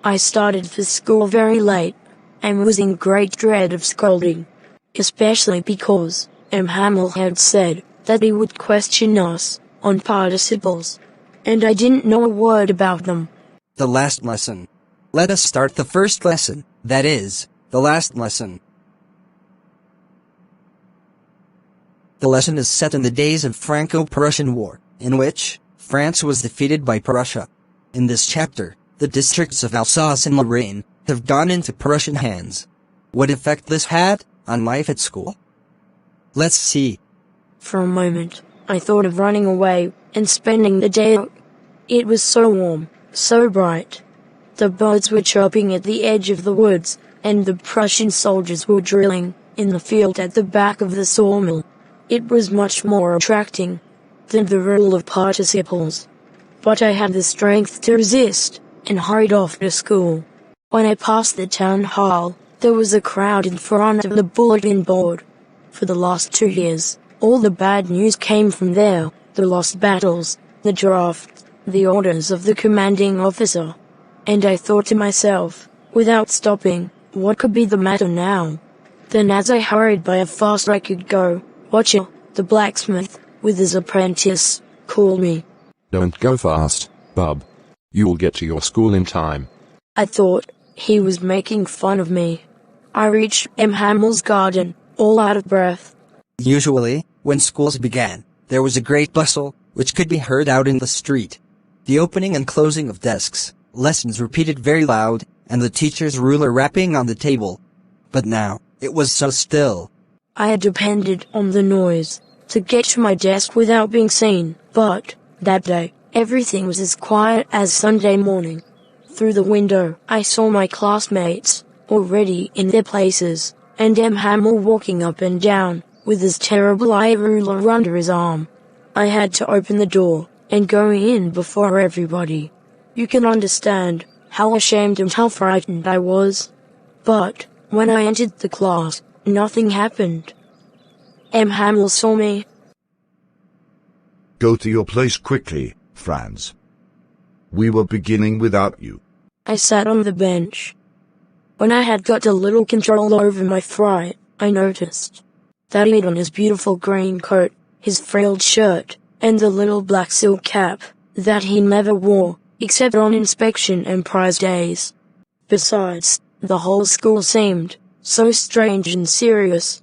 I started for school very late, and was in great dread of scolding. Especially because Hamill had said that he would question us on participles, and I didn't know a word about them. The last lesson. Let us start the first lesson, that is, the last lesson. The lesson is set in the days of Franco-Prussian War, in which France was defeated by Prussia. In this chapter, the districts of Alsace and Lorraine have gone into Prussian hands. What effect this had on life at school? Let's see. For a moment, I thought of running away and spending the day out. It was so warm, so bright. The birds were chirping at the edge of the woods, and the Prussian soldiers were drilling in the field at the back of the sawmill. It was much more attracting than the rule of participles. But I had the strength to resist, and hurried off to school. When I passed the town hall, there was a crowd in front of the bulletin board. For the last 2 years, all the bad news came from there, the lost battles, the draft, the orders of the commanding officer. And I thought to myself, without stopping, what could be the matter now? Then as I hurried by as fast as I could go, Watcher, the blacksmith, with his apprentice, called me. Don't go fast, bub. You will get to your school in time. I thought he was making fun of me. I reached Hamill's garden, all out of breath. Usually, when schools began, there was a great bustle, which could be heard out in the street. The opening and closing of desks, lessons repeated very loud, and the teacher's ruler rapping on the table. But now, it was so still. I had depended on the noise to get to my desk without being seen, but that day, everything was as quiet as Sunday morning. Through the window, I saw my classmates, already in their places, and Hamill walking up and down, with his terrible eye ruler under his arm. I had to open the door, and go in before everybody. You can understand how ashamed and how frightened I was. But, when I entered the class, nothing happened. Hamill saw me. Go to your place quickly, Franz. We were beginning without you. I sat on the bench. When I had got a little control over my fright, I noticed that he had on his beautiful green coat, his frilled shirt, and the little black silk cap that he never wore, except on inspection and prize days. Besides, the whole school seemed so strange and serious.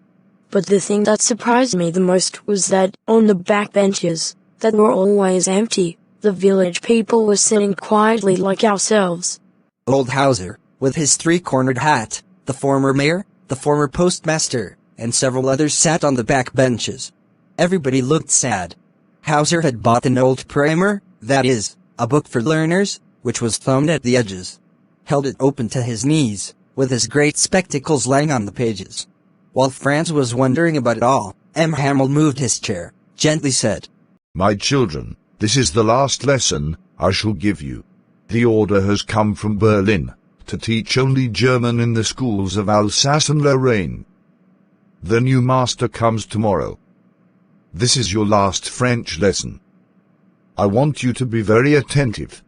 But the thing that surprised me the most was that on the back benches, that were always empty, the village people were sitting quietly like ourselves. Old Hauser, with his three-cornered hat, the former mayor, the former postmaster, and several others sat on the back benches. Everybody looked sad. Hauser had bought an old primer, that is, a book for learners, which was thumbed at the edges. Held it open to his knees, with his great spectacles lying on the pages. While Franz was wondering about it all, Hamill moved his chair, gently said, My children, this is the last lesson I shall give you. The order has come from Berlin to teach only German in the schools of Alsace and Lorraine. The new master comes tomorrow. This is your last French lesson. I want you to be very attentive.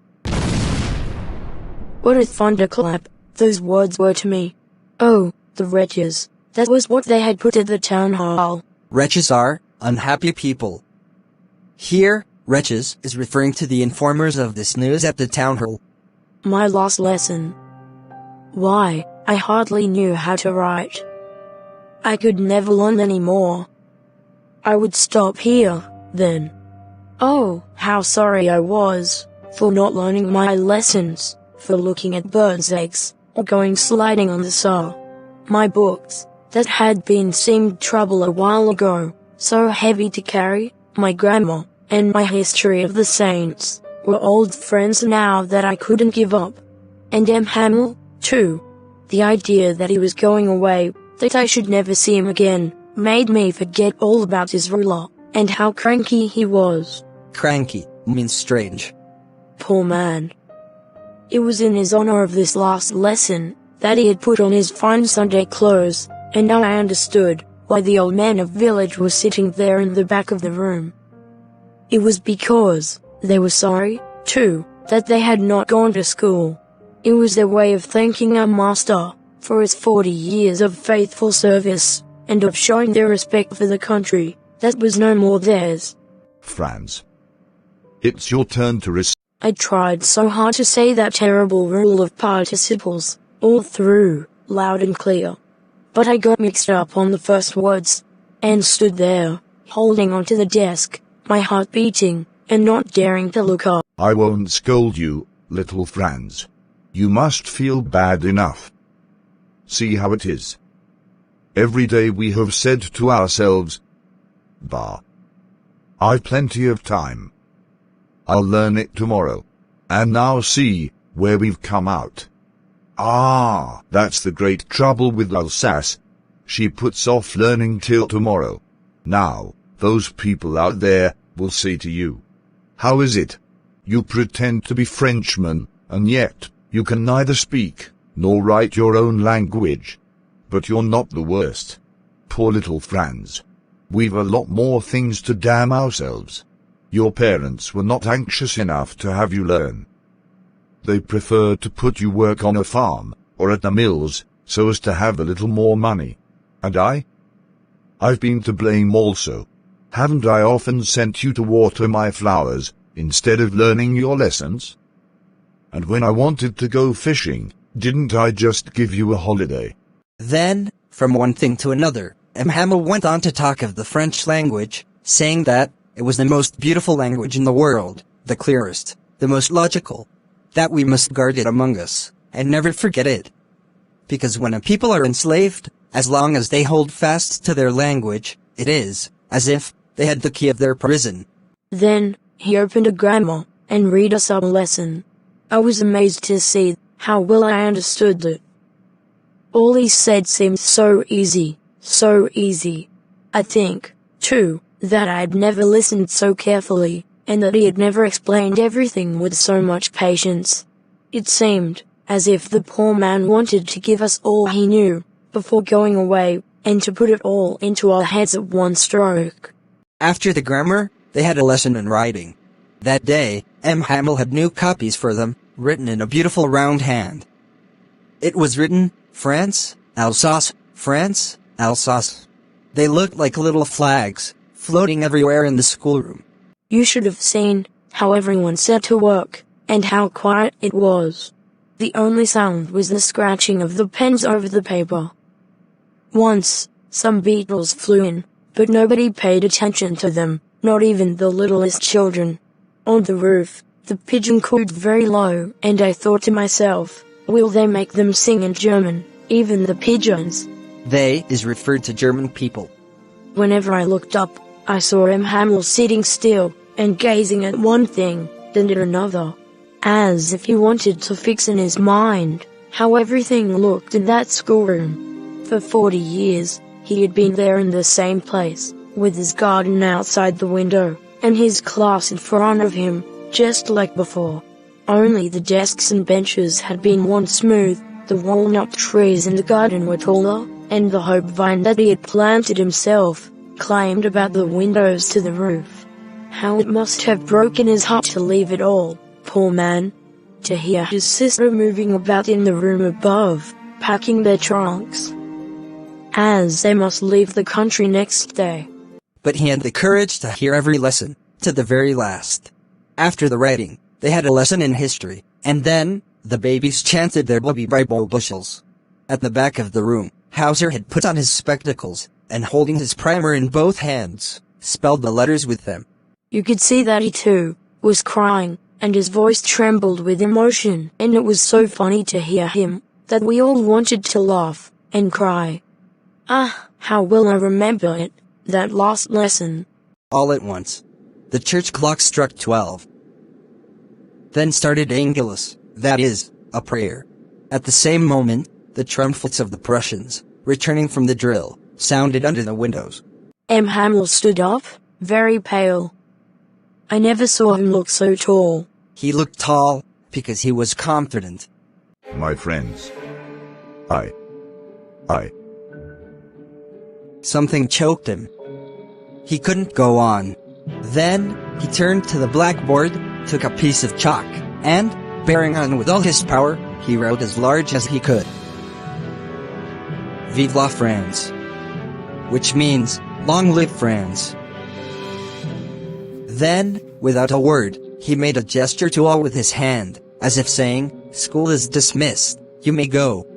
What a thunderclap those words were to me. Oh, the wretches. That was what they had put at the town hall. Wretches are unhappy people. Here, wretches is referring to the informers of this news at the town hall. My last lesson. Why, I hardly knew how to write. I could never learn any more. I would stop here, then. Oh, how sorry I was, for not learning my lessons, for looking at birds' eggs, or going sliding on the saw. My books, that had been seemed trouble a while ago, so heavy to carry, my grammar, and my history of the saints, were old friends now that I couldn't give up. And Hamill, too. The idea that he was going away, that I should never see him again, made me forget all about his ruler, and how cranky he was. Cranky means strange. Poor man. It was in his honor of this last lesson that he had put on his fine Sunday clothes, and now I understood why the old men of village were sitting there in the back of the room. It was because they were sorry, too, that they had not gone to school. It was their way of thanking our master for his 40 years of faithful service, and of showing their respect for the country that was no more theirs. Franz. It's your turn to recite. I tried so hard to say that terrible rule of participles, all through, loud and clear. But I got mixed up on the first words, and stood there, holding onto the desk, my heart beating, and not daring to look up. I won't scold you, little Franz. You must feel bad enough. See how it is. Every day we have said to ourselves, bah, I've plenty of time. I'll learn it tomorrow. And now see where we've come out. Ah, that's the great trouble with Alsace. She puts off learning till tomorrow. Now, those people out there will say to you, how is it? You pretend to be Frenchmen, and yet you can neither speak nor write your own language. But you're not the worst. Poor little Franz. We've a lot more things to damn ourselves. Your parents were not anxious enough to have you learn. They preferred to put you work on a farm, or at the mills, so as to have a little more money. And I've been to blame also. Haven't I often sent you to water my flowers, instead of learning your lessons? And when I wanted to go fishing, didn't I just give you a holiday? Then, from one thing to another, Hamel went on to talk of the French language, saying that it was the most beautiful language in the world, the clearest, the most logical, that we must guard it among us, and never forget it. Because when a people are enslaved, as long as they hold fast to their language, it is as if they had the key of their prison. Then, he opened a grammar, and read us a lesson. I was amazed to see how well I understood it. All he said seemed so easy, so easy. I think, too, that I had never listened so carefully, and that he had never explained everything with so much patience. It seemed as if the poor man wanted to give us all he knew, before going away, and to put it all into our heads at one stroke. After the grammar, they had a lesson in writing. That day, Hamel had new copies for them, written in a beautiful round hand. It was written, France, Alsace, France, Alsace. They looked like little flags, floating everywhere in the schoolroom. You should have seen how everyone set to work, and how quiet it was. The only sound was the scratching of the pens over the paper. Once, some beetles flew in, but nobody paid attention to them, not even the littlest children. On the roof, the pigeon cooed very low, and I thought to myself, will they make them sing in German, even the pigeons? They is referred to German people. Whenever I looked up, I saw Hamel sitting still, and gazing at one thing, then at another, as if he wanted to fix in his mind how everything looked in that schoolroom. For 40 years, he had been there in the same place, with his garden outside the window, and his class in front of him, just like before. Only the desks and benches had been worn smooth, the walnut trees in the garden were taller, and the hope vine that he had planted himself climbed about the windows to the roof. How it must have broken his heart to leave it all, poor man. To hear his sister moving about in the room above, packing their trunks, as they must leave the country next day. But he had the courage to hear every lesson, to the very last. After the writing, they had a lesson in history, and then, the babies chanted their Blubby Bible bushels. At the back of the room, Hauser had put on his spectacles, and holding his primer in both hands, spelled the letters with them. You could see that he too was crying, and his voice trembled with emotion, and it was so funny to hear him, that we all wanted to laugh and cry. Ah, how well I remember it, that last lesson. All at once, the church clock struck 12. Then started Angelus, that is, a prayer. At the same moment, the trumpets of the Prussians, returning from the drill, sounded under the windows. Hamel stood up, very pale. I never saw him look so tall. He looked tall, because he was confident. My friends. I. Something choked him. He couldn't go on. Then, he turned to the blackboard, took a piece of chalk, and, Bearing on with all his power, he wrote as large as he could, "Vive la France," which means, "Long live France." Then, without a word, he made a gesture to all with his hand, as if saying, "School is dismissed, you may go."